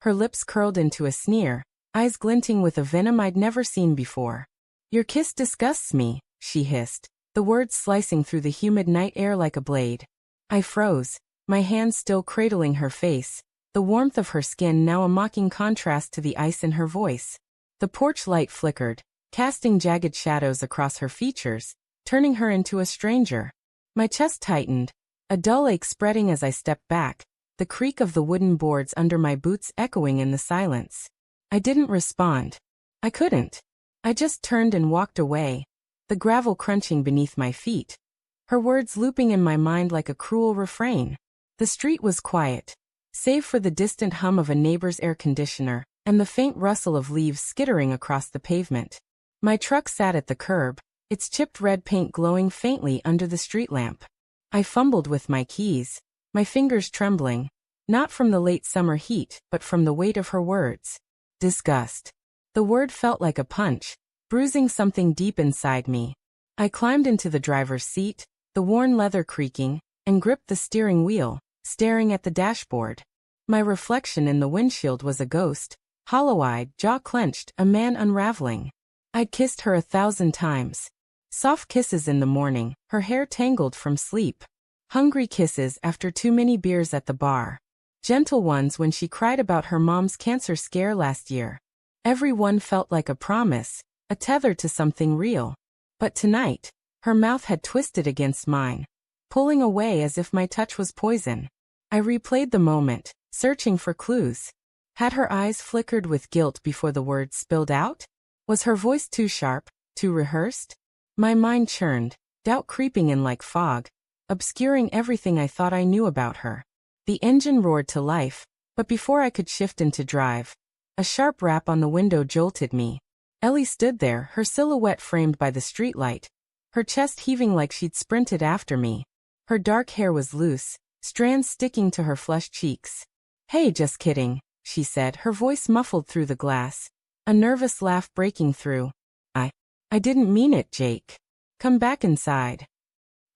Her lips curled into a sneer, eyes glinting with a venom I'd never seen before. "Your kiss disgusts me," she hissed, the words slicing through the humid night air like a blade. I froze, my hands still cradling her face, the warmth of her skin now a mocking contrast to the ice in her voice. The porch light flickered, casting jagged shadows across her features, turning her into a stranger. My chest tightened, a dull ache spreading as I stepped back, the creak of the wooden boards under my boots echoing in the silence. I didn't respond. I couldn't. I just turned and walked away, the gravel crunching beneath my feet. Her words looping in my mind like a cruel refrain. The street was quiet, save for the distant hum of a neighbor's air conditioner, and the faint rustle of leaves skittering across the pavement. My truck sat at the curb, its chipped red paint glowing faintly under the street lamp. I fumbled with my keys, my fingers trembling, not from the late summer heat, but from the weight of her words. Disgust. The word felt like a punch, bruising something deep inside me. I climbed into the driver's seat, the worn leather creaking, and gripped the steering wheel, staring at the dashboard. My reflection in the windshield was a ghost, hollow-eyed, jaw clenched, a man unraveling. I'd kissed her 1,000 times. Soft kisses in the morning, her hair tangled from sleep. Hungry kisses after too many beers at the bar. Gentle ones when she cried about her mom's cancer scare last year. Every one felt like a promise, a tether to something real. But tonight, her mouth had twisted against mine, pulling away as if my touch was poison. I replayed the moment, searching for clues. Had her eyes flickered with guilt before the words spilled out? Was her voice too sharp, too rehearsed? My mind churned, doubt creeping in like fog, obscuring everything I thought I knew about her. The engine roared to life, but before I could shift into drive, a sharp rap on the window jolted me. Ellie stood there, her silhouette framed by the streetlight, her chest heaving like she'd sprinted after me. Her dark hair was loose, strands sticking to her flushed cheeks. "Hey, just kidding," she said, her voice muffled through the glass, a nervous laugh breaking through. I didn't mean it, Jake. Come back inside."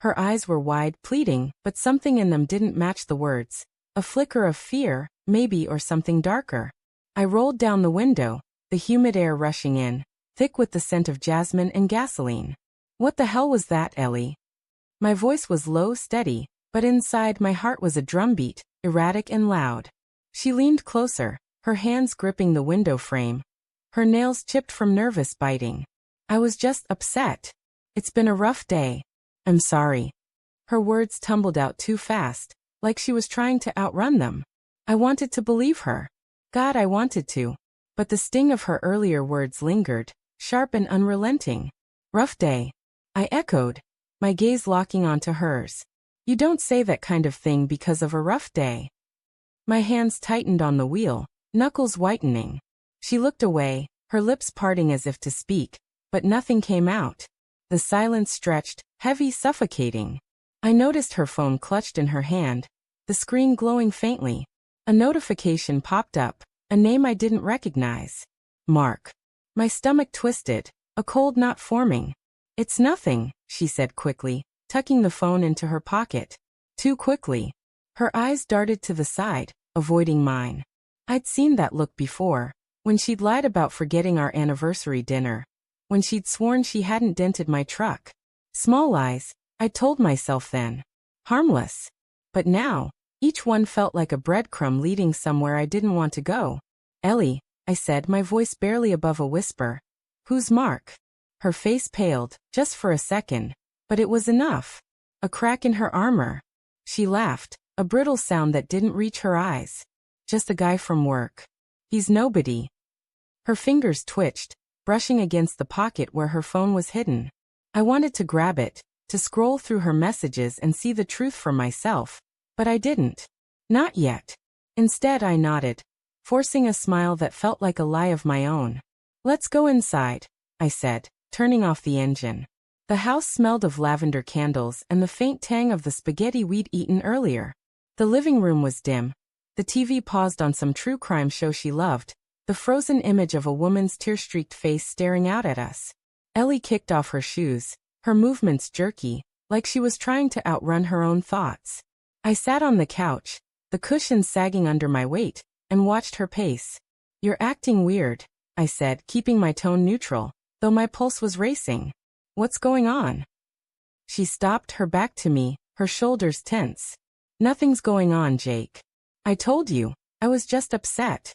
Her eyes were wide, pleading, but something in them didn't match the words. A flicker of fear, maybe, or something darker. I rolled down the window, the humid air rushing in, thick with the scent of jasmine and gasoline. "What the hell was that, Ellie?" My voice was low, steady, but inside my heart was a drumbeat, erratic and loud. She leaned closer, her hands gripping the window frame, her nails chipped from nervous biting. "I was just upset. It's been a rough day. I'm sorry." Her words tumbled out too fast, like she was trying to outrun them. I wanted to believe her. God, I wanted to. But the sting of her earlier words lingered, sharp and unrelenting. "Rough day," I echoed, my gaze locking onto hers. "You don't say that kind of thing because of a rough day." My hands tightened on the wheel, knuckles whitening. She looked away, her lips parting as if to speak, but nothing came out. The silence stretched, heavy, suffocating. I noticed her phone clutched in her hand, the screen glowing faintly. A notification popped up, a name I didn't recognize. Mark. My stomach twisted, a cold knot forming. "It's nothing," she said quickly, tucking the phone into her pocket. Too quickly. Her eyes darted to the side, avoiding mine. I'd seen that look before, when she'd lied about forgetting our anniversary dinner, when she'd sworn she hadn't dented my truck. Small lies, I told myself then. Harmless. But now, each one felt like a breadcrumb leading somewhere I didn't want to go. "Ellie," I said, my voice barely above a whisper. "Who's Mark?" Her face paled, just for a second, but it was enough. A crack in her armor. She laughed, a brittle sound that didn't reach her eyes. "Just a guy from work. He's nobody." Her fingers twitched, brushing against the pocket where her phone was hidden. I wanted to grab it, to scroll through her messages and see the truth for myself, but I didn't. Not yet. Instead, I nodded, forcing a smile that felt like a lie of my own. "Let's go inside," I said, turning off the engine. The house smelled of lavender candles and the faint tang of the spaghetti we'd eaten earlier. The living room was dim. The TV paused on some true crime show she loved, the frozen image of a woman's tear-streaked face staring out at us. Ellie kicked off her shoes, her movements jerky, like she was trying to outrun her own thoughts. I sat on the couch, the cushions sagging under my weight, and watched her pace. "You're acting weird," I said, keeping my tone neutral, though my pulse was racing. "What's going on?" She stopped, her back to me, her shoulders tense. "Nothing's going on, Jake. I told you, I was just upset."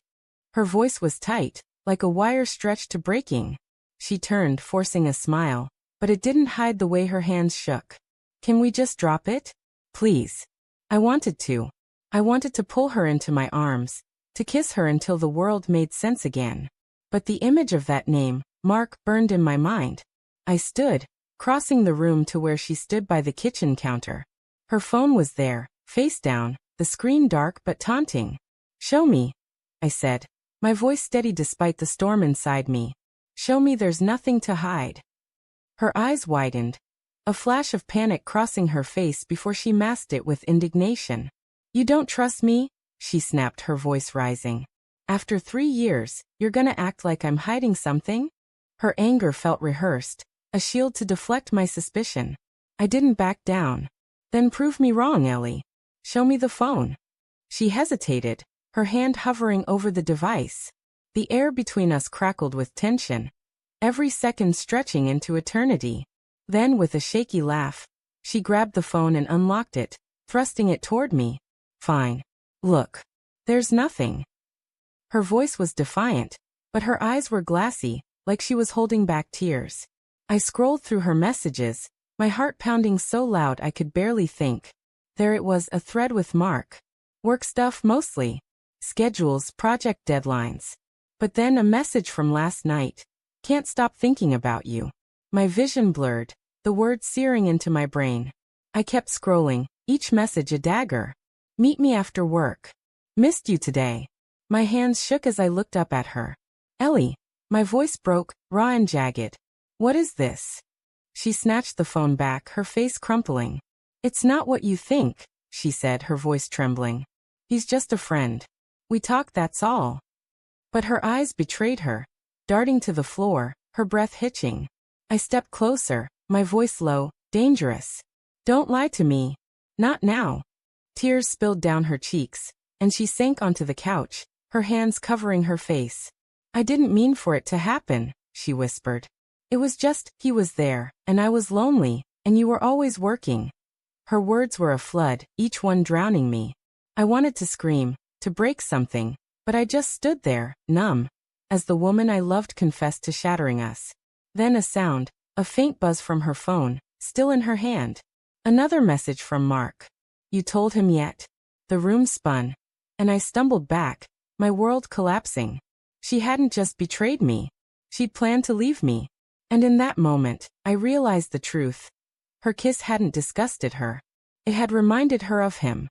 Her voice was tight, like a wire stretched to breaking. She turned, forcing a smile, but it didn't hide the way her hands shook. "Can we just drop it? Please." I wanted to. I wanted to pull her into my arms, to kiss her until the world made sense again. But the image of that name, Mark, burned in my mind. I stood, crossing the room to where she stood by the kitchen counter. Her phone was there, face down, the screen dark but taunting. "Show me," I said, my voice steady despite the storm inside me. "Show me there's nothing to hide." Her eyes widened, a flash of panic crossing her face before she masked it with indignation. "You don't trust me?" she snapped, her voice rising. "After 3 years, you're gonna act like I'm hiding something?" Her anger felt rehearsed, a shield to deflect my suspicion. I didn't back down. "Then prove me wrong, Ellie. Show me the phone." She hesitated, her hand hovering over the device. The air between us crackled with tension, every second stretching into eternity. Then, with a shaky laugh, she grabbed the phone and unlocked it, thrusting it toward me. "Fine. Look. There's nothing." Her voice was defiant, but her eyes were glassy, like she was holding back tears. I scrolled through her messages, my heart pounding so loud I could barely think. There it was, a thread with Mark. Work stuff mostly. Schedules, project deadlines. But then a message from last night. "Can't stop thinking about you." My vision blurred, the words searing into my brain. I kept scrolling, each message a dagger. "Meet me after work. Missed you today." My hands shook as I looked up at her. "Ellie." My voice broke, raw and jagged. "What is this?" She snatched the phone back, her face crumpling. "It's not what you think," she said, her voice trembling. "He's just a friend. We talk, that's all." But her eyes betrayed her. Darting to the floor, her breath hitching. I stepped closer, my voice low, dangerous. "Don't lie to me. Not now." Tears spilled down her cheeks, and she sank onto the couch, her hands covering her face. "I didn't mean for it to happen," she whispered. "It was just, he was there, and I was lonely, and you were always working." Her words were a flood, each one drowning me. I wanted to scream, to break something, but I just stood there, numb, as the woman I loved confessed to shattering us. Then a sound, a faint buzz from her phone, still in her hand. Another message from Mark. "You told him yet?" The room spun, and I stumbled back, my world collapsing. She hadn't just betrayed me. She'd planned to leave me. And in that moment, I realized the truth. Her kiss hadn't disgusted her. It had reminded her of him.